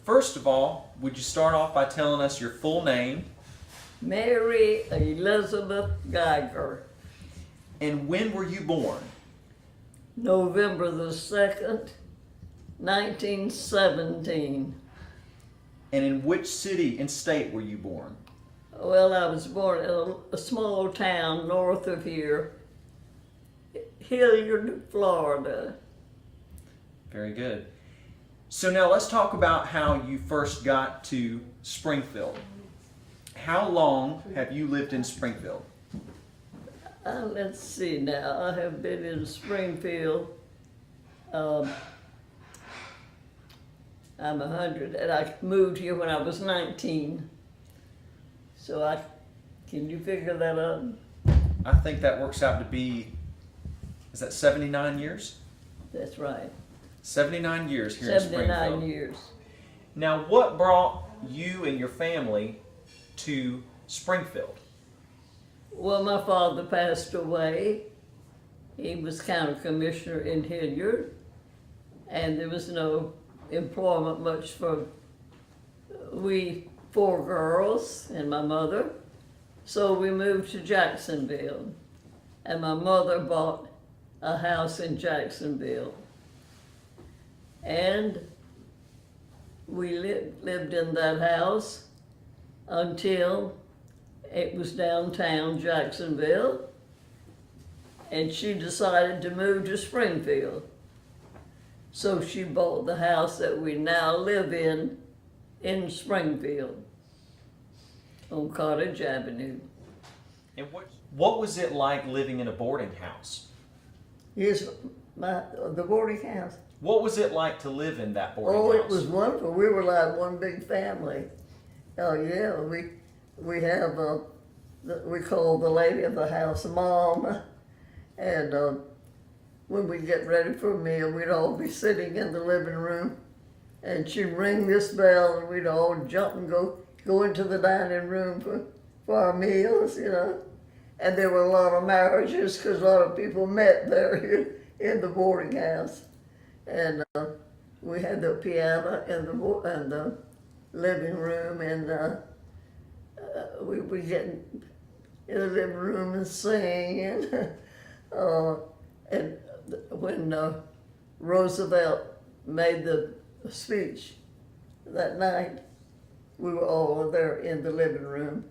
First of all, would you start off by telling us your full name? Mary Elizabeth Geiger, And when were you born? November the 2nd, 1917. And in which city and state were you born? Well, I was born in a small town north of here, Hilliard, Florida. Very good. So now let's talk about how you first got to Springfield. How long have you lived in Springfield? Let's see now, I have been in Springfield. I'm 100, and I moved here when I was 19. So can you figure that out? I think that works out to be, is that 79 years? That's right. 79 years here in Springfield. 79 years. Now, what brought you and your family to Springfield? Well, my father passed away. He was county commissioner in Hilliard, and there was no employment much for we 4 girls and my mother. So we moved to Jacksonville, and my mother bought a house in Jacksonville. And we lived in that house until it was downtown Jacksonville, and she decided to move to Springfield. So she bought the house that we now live in Springfield on Cottage Avenue. And what was it like living in a boarding house? Here's the boarding house. What was it like to live in that boarding house? Oh, it was wonderful. We were like one big family. Oh yeah, we have we call the lady of the house Mom, and when we get ready for a meal, we'd all be sitting in the living room, and she'd ring this bell, and we'd all jump and go into the dining room for our meals, you know. And there were a lot of marriages because a lot of people met there in the boarding house. And we had the piano in the living room, and we would get in the living room and sing. And when Roosevelt made the speech that night, we were all there in the living room.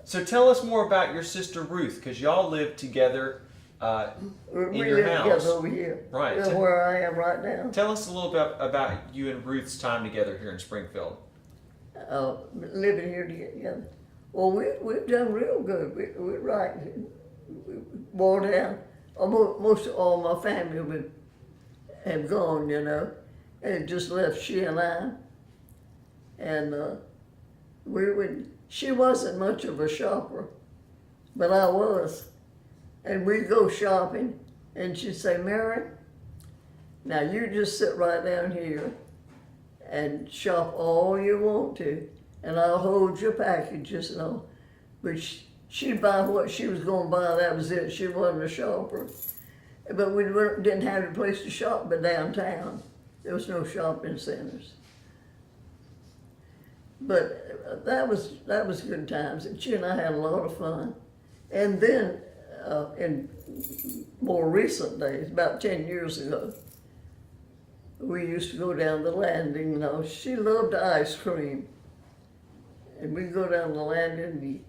So tell us more about your sister Ruth, because y'all lived together in your live house. together over here, Right. where I am right now. Tell us a little bit about you and Ruth's time together here in Springfield. Living here together. Well, we've done real good. We right. We wore down. Most of all my family would have gone, you know, and it just left she and I. And she wasn't much of a shopper, but I was. And we'd go shopping, and she'd say, Mary, now you just sit right down here and shop all you want to, and I'll hold your packages and all. But she'd buy what she was going to buy, that was it. She wasn't a shopper. But we didn't have a place to shop but downtown. There was no shopping centers. But that was good times. And she and I had a lot of fun. And then in more recent days, about 10 years ago, we used to go down the landing. You know, she loved ice cream. And we'd go down the landing and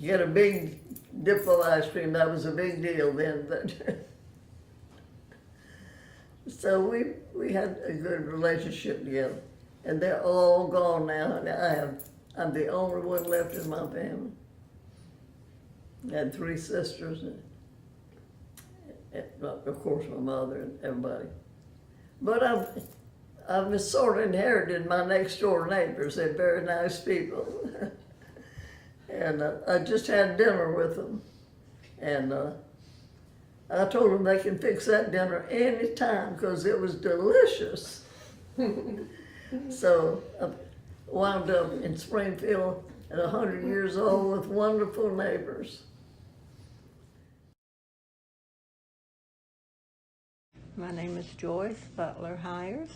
get a big dip of ice cream. That was a big deal then. So we had a good relationship together. And they're all gone now, and I'm the only one left in my family. I had 3 sisters, and of course my mother and everybody. But I've sort of inherited my next door neighbors. They're very nice people. And I just had dinner with them. And I told them they can fix that dinner any time because it was delicious. So I wound up in Springfield at 100 years old with wonderful neighbors. My name is Joyce Butler Hires.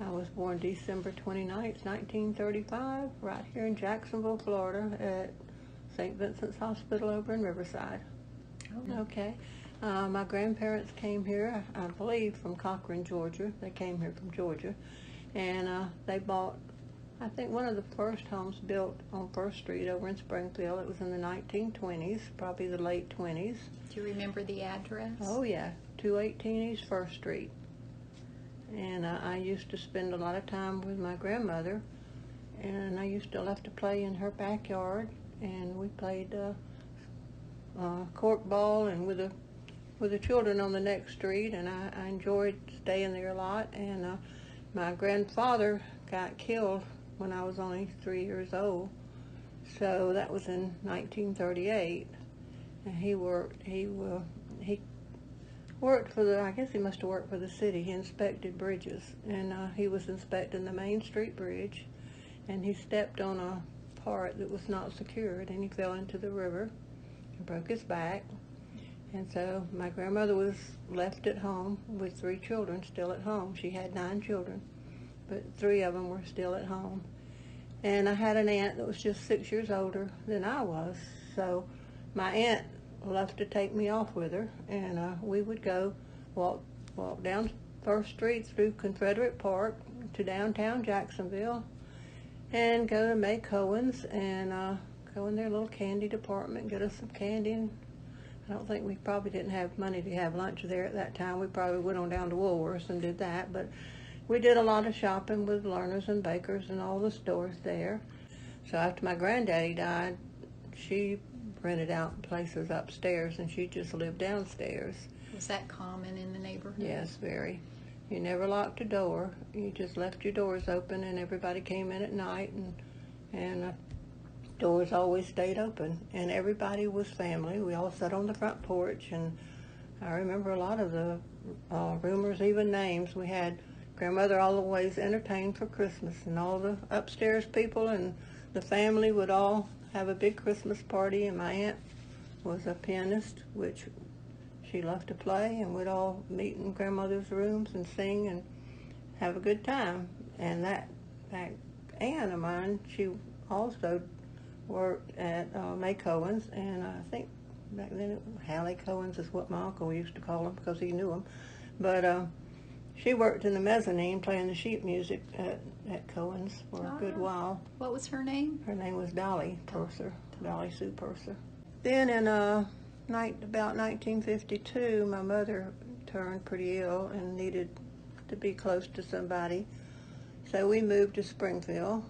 I was born December 29th, 1935, right here in Jacksonville, Florida, at St. Vincent's Hospital over in Riverside. Oh. Okay. My grandparents came here, I believe, from Cochran, Georgia. They came here from Georgia, and they bought, I think, one of the first homes built on First Street over in Springfield. It was in the 1920s, probably the late 20s. Do you remember the address? Oh yeah, 218 East First Street. And I used to spend a lot of time with my grandmother, and I used to love to play in her backyard, and we played cork ball and with the children on the next street, and I enjoyed staying there a lot. And my grandfather got killed when I was only 3 years old, so that was in 1938. And he worked for the, I guess he must have worked for the city. He inspected bridges, and he was inspecting the Main Street Bridge, and he stepped on a part that was not secured, and he fell into the river and broke his back. And so my grandmother was left at home with 3 children still at home. She had 9 children, but 3 of them were still at home. And I had an aunt that was just 6 years older than I was, so my aunt loved to take me off with her, and we would go walk down First Street through Confederate Park to downtown Jacksonville, and go to May Cohen's and go in their little candy department, get us some candy. And I don't think we probably didn't have money to have lunch there at that time. We probably went on down to Woolworth's and did that, but we did a lot of shopping with Lerner's and Baker's and all the stores there. So after my granddaddy died, she rented out places upstairs, and she just lived downstairs. Was that common in the neighborhood? Yes, very. You never locked a door. You just left your doors open, and everybody came in at night, and doors always stayed open, and everybody was family. We all sat on the front porch, and I remember a lot of the roomers, even names. We had grandmother always entertained for Christmas, and all the upstairs people and the family would all have a big Christmas party, and my aunt was a pianist, which she loved to play, and we'd all meet in grandmother's rooms and sing and have a good time. And that aunt of mine, she also worked at May Cohen's, and I think back then Hallie Cohen's is what my uncle used to call them because he knew them. But she worked in the mezzanine playing the sheet music at Cohen's for a good while. What was her name? Her name was Dolly Purser, Dolly Sue Purser. Then in about 1952, my mother turned pretty ill and needed to be close to somebody. So we moved to Springfield,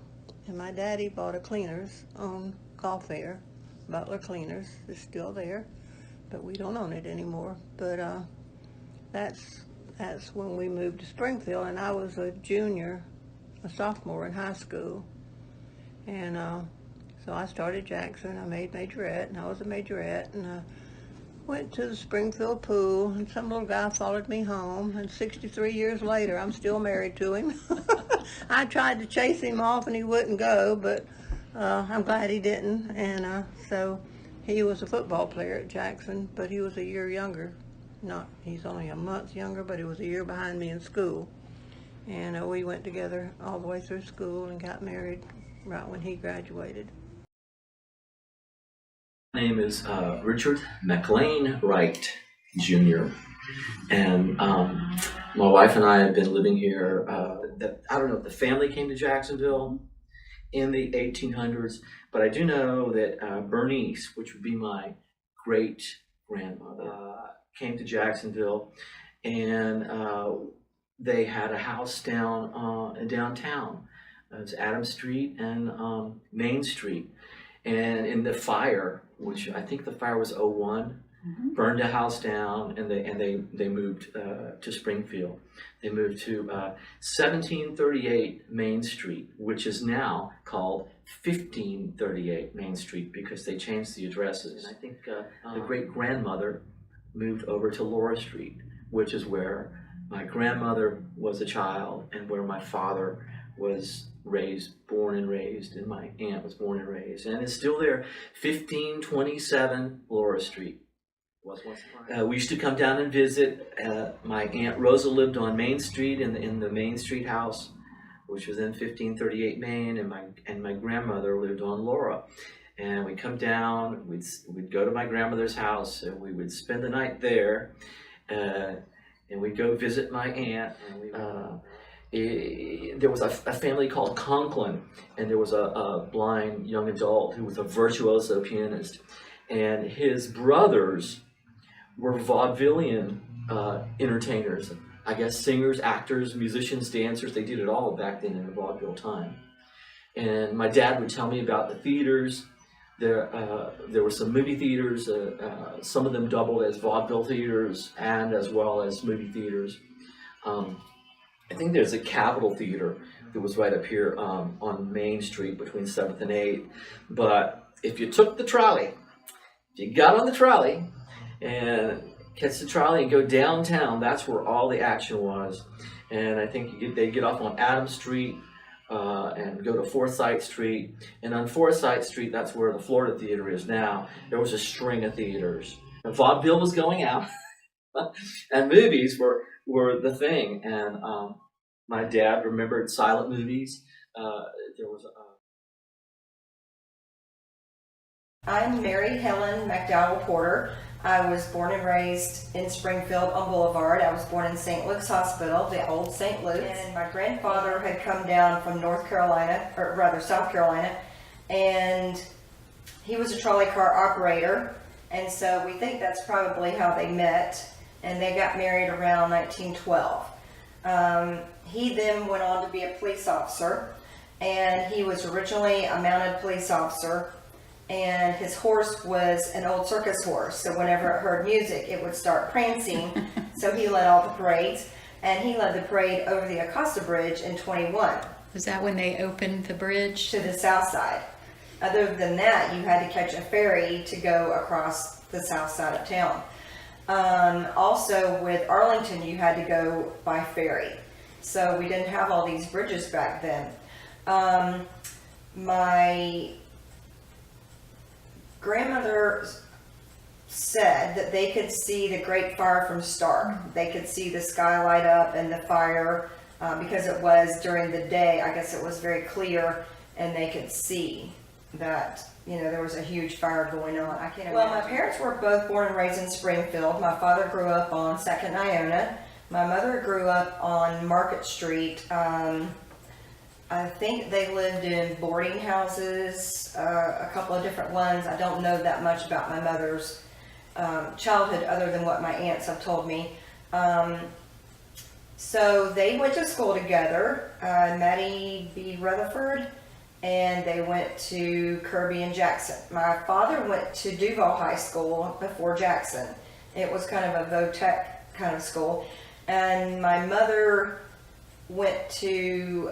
and my daddy bought a cleaners on Gulf Air. Butler Cleaners is still there, but we don't own it anymore. But that's when we moved to Springfield, and I was a sophomore in high school. And so I started Jackson. I made majorette, and I was a majorette, and I went to the Springfield pool, and some little guy followed me home, and 63 years later, I'm still married to him. I tried to chase him off, and he wouldn't go, but I'm glad he didn't. And so he was a football player at Jackson, but he was a year younger. He's only a month younger, but he was a year behind me in school. And we went together all the way through school and got married right when he graduated. My name is Richard McLean Wright, Jr. And my wife and I have been living here. I don't know if the family came to Jacksonville in the 1800s, but I do know that Bernice, which would be my great grandmother, came to Jacksonville, and they had a house downtown. It was Adams Street and Main Street. And in the fire, which I think the fire was 01, burned the house down, and they moved to Springfield. They moved to 1738 Main Street, which is now called 1538 Main Street because they changed the addresses. And I think the great-grandmother moved over to Laura Street, which is where my grandmother was a child and where my father was born and raised, and my aunt was born and raised, and it's still there. 1527 Laura Street. We used to come down and visit. My Aunt Rosa lived on Main Street in the Main Street house, which was in 1538 Maine, and my grandmother lived on Laura. And we'd come down, we'd go to my grandmother's house, and we would spend the night there, and we'd go visit my aunt. And there was a family called Conklin, and there was a blind young adult who was a virtuoso pianist, and his brothers were vaudevillian entertainers. I guess singers, actors, musicians, dancers, they did it all back then in the vaudeville time. And my dad would tell me about the theaters. There were some movie theaters, some of them doubled as vaudeville theaters and as well as movie theaters. I think there's a Capitol Theater that was right up here on Main Street between 7th and 8th. But if you took the trolley, if you got on the trolley and catch the trolley and go downtown, that's where all the action was. And I think they'd get off on Adams Street, and go to Forsyth Street, and on Forsyth Street, that's where the Florida Theater is now. There was a string of theaters. And vaudeville was going out, and movies were the thing. And my dad remembered silent movies. There was I'm Mary Helen McDowell Porter. I was born and raised in Springfield on Boulevard. I was born in St. Luke's Hospital, the old St. Luke's. And my grandfather had come down from North Carolina, or rather South Carolina, and he was a trolley car operator. And so we think that's probably how they met. And they got married around 1912. He then went on to be a police officer, and he was originally a mounted police officer. And his horse was an old circus horse, so whenever it heard music, it would start prancing. So he led all the parades, and he led the parade over the Acosta Bridge in 21 Was that when they opened the bridge? to the south side. Other than that, you had to catch a ferry to go across the south side of town. Also, with Arlington, you had to go by ferry. So we didn't have all these bridges back then. My grandmother said that they could see the Great Fire from Stark. They could see the sky light up and the fire because it was during the day. I guess it was very clear, and they could see that, you know, there was a huge fire going on. I can't imagine. Well, my parents were both born and raised in Springfield. My father grew up on 2nd Iona. My mother grew up on Market Street. I think they lived in boarding houses, a couple of different ones. I don't know that much about my mother's childhood other than what my aunts have told me. So they went to school together, Maddie B. Rutherford, and they went to Kirby and Jackson. My father went to Duval High School before Jackson. It was kind of a vo-tech kind of school. And my mother went to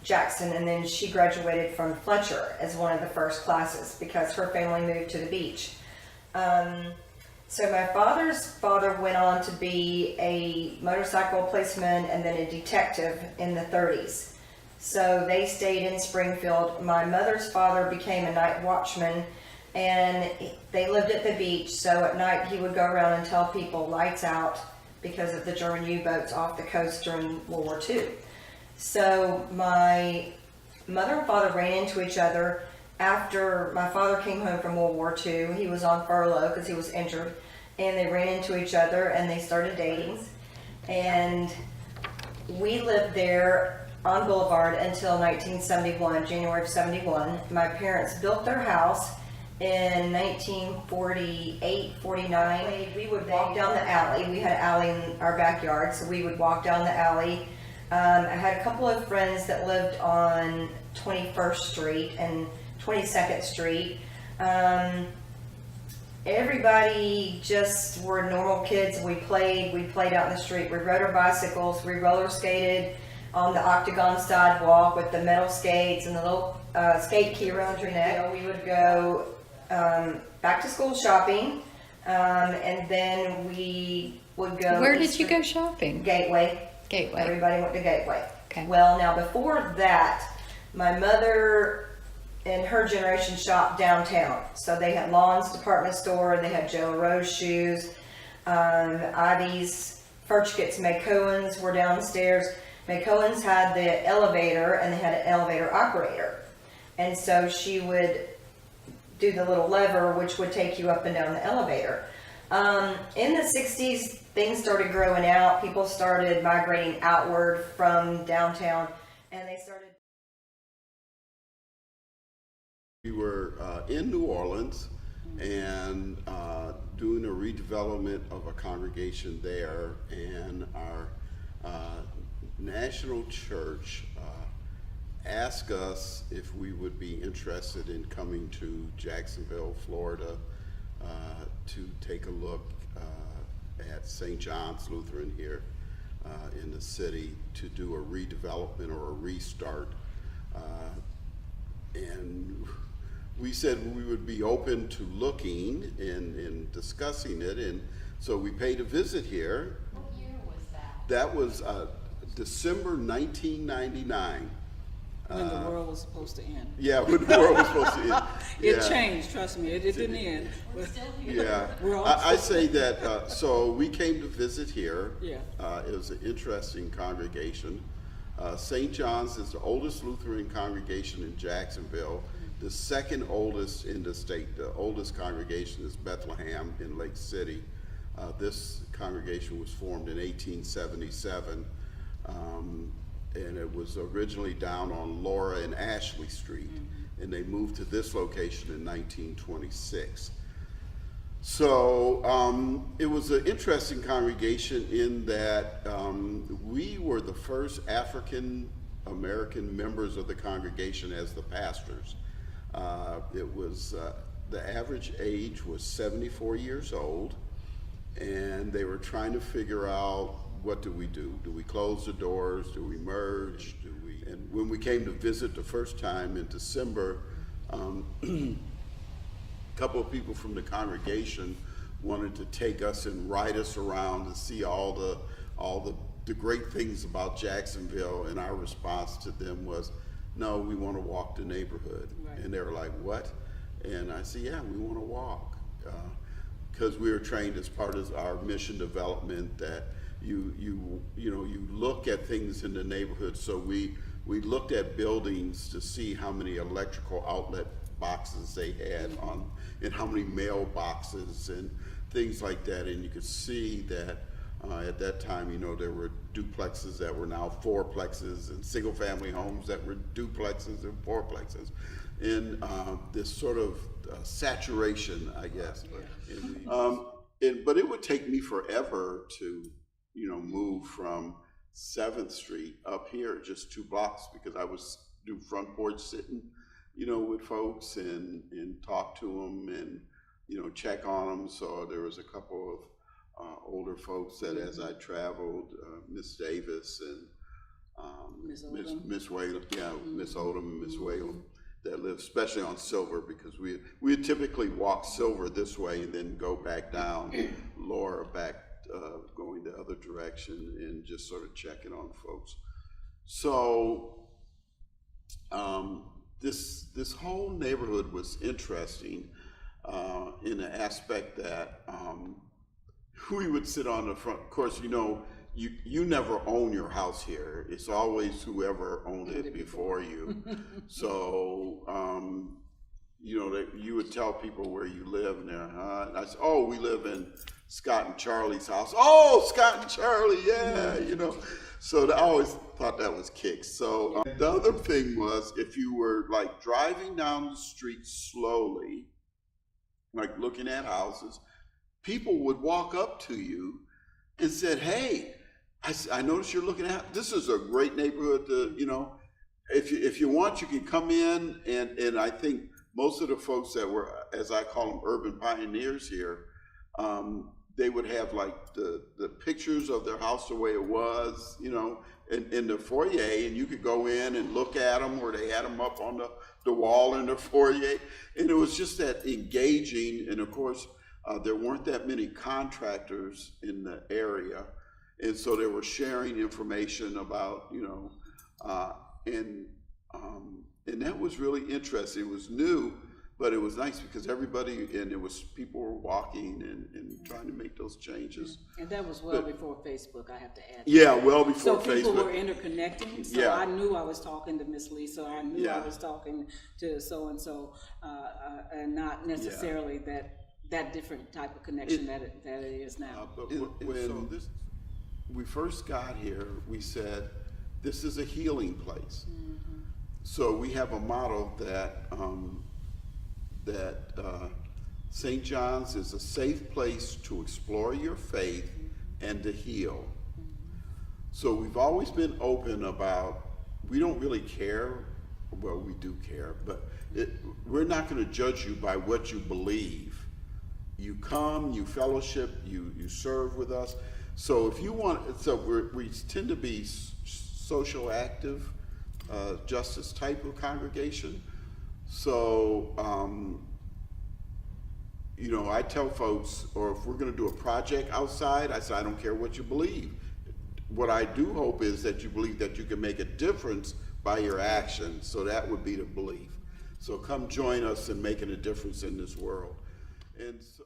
Jackson, and then she graduated from Fletcher as one of the first classes because her family moved to the beach. So my father's father went on to be a motorcycle policeman and then a detective in the 30s. So they stayed in Springfield. My mother's father became a night watchman, and they lived at the beach. So at night he would go around and tell people lights out because of the German U-boats off the coast during World War II. So my mother and father ran into each other after my father came home from World War II. He was on furlough because he was injured, and they ran into each other and they started dating. And we lived there on Boulevard until 1971, January of 71. My parents built their house in 1948, 49. We would walk down the alley. We had an alley in our backyard, so we would walk down the alley. I had a couple of friends that lived on 21st Street and 22nd Street. Everybody just were normal kids. We played out in the street. We rode our bicycles. We roller skated on the octagon sidewalk with the metal skates and the little skate key around your neck. We would go back to school shopping, and then we would go. Where did you go shopping? Gateway. Gateway. Everybody went to Gateway. Okay. Well, now before that, my mother and her generation shopped downtown. So they had Lawns department store, they had Joe Rose shoes, Ivy's, Furchkett's, May Cohen's were downstairs, McCohen's had the elevator and they had an elevator operator. And so she would do the little lever, which would take you up and down the elevator. In the 60s, things started growing out. People started migrating outward from downtown, and they started. We were in New Orleans and doing a redevelopment of a congregation there, and our national church asked us if we would be interested in coming to Jacksonville, Florida, to take a look at St. John's Lutheran here in the city to do a redevelopment or a restart. And we said we would be open to looking and discussing it, and so we paid a visit here. What year was that? That was December 1999. When the world was supposed to end. Yeah, when the world was supposed to end. It Yeah. changed, trust me, it didn't end. We're But still here. Yeah, We're all I say that, so we came to visit here. Yeah. It was an interesting congregation. St. John's is the oldest Lutheran congregation in Jacksonville, the second oldest in the state. The oldest congregation is Bethlehem in Lake City. This congregation was formed in 1877. And it was originally down on Laura and Ashley Street, and they moved to this location in 1926. So it was an interesting congregation in that we were the first African American members of the congregation as the pastors. It was the average age was 74 years old, and they were trying to figure out, what do we do? Do we close the doors? Do we merge? And when we came to visit the first time in December, a couple of people from the congregation wanted to take us and ride us around and see all the great things about Jacksonville, and our response to them was, no, we want to walk the neighborhood. Right. And they were like, what? And I said, yeah, we want to walk. Because we were trained as part of our mission development that you look at things in the neighborhood. So we looked at buildings to see how many electrical outlet boxes they had on, and how many mailboxes and things like that. And you could see that at that time, there were duplexes that were now fourplexes, and single family homes that were duplexes and fourplexes. And this sort of saturation, I guess. But it would take me forever to move from 7th Street up here just 2 blocks, because I was do front porch sitting, with folks and talk to them and, check on them. So there was a couple of older folks that as I traveled, Miss Davis and Miss Whalen, Miss Odom and Miss Whalen, that live especially on Silver, because we would typically walk Silver this way and then go back down Laura back, going the other direction, and just sort of checking on folks. So this whole neighborhood was interesting in the aspect that we would sit on the front. Of course, you never own your house here. It's always whoever owned it before you. So you would tell people where you live, and and I said, oh, we live in Scott and Charlie's house. Oh, Scott and Charlie, yeah, So I always thought that was kicks. So the other thing was, if you were like driving down the street slowly, like looking at houses, people would walk up to you and said, hey, I noticed you're looking at, this is a great neighborhood to, if you want, you can come in. And I think most of the folks that were, as I call them, urban pioneers here, they would have like the pictures of their house the way it was, in the foyer, and you could go in and look at them, or they had them up on the wall in the foyer. And it was just that engaging. And of course, there weren't that many contractors in the area. And so they were sharing information about, and that was really interesting. It was new, But it was nice because everybody, and it was, people were walking and trying to make those changes. And that was well But- before Facebook, I have to add. Yeah, well So before people were Facebook. interconnecting, so Yeah. I knew I was talking to Miss Lisa, I knew I Yeah. was talking to so-and-so, and not necessarily that different type of connection that it is now. But when we first got here, we said, this is a healing place. So we have a motto that St. John's is a safe place to explore your faith and to heal. So we've always been open about, we don't really care, well, we do care, but we're not going to judge you by what you believe. You come, you fellowship, you serve with us. So if you want, so we tend to be social active, justice type of congregation. So, you know, I tell folks, or if we're going to do a project outside, I say, I don't care what you believe. What I do hope is that you believe that you can make a difference by your actions. So that would be the belief. So come join us in making a difference in this world. And so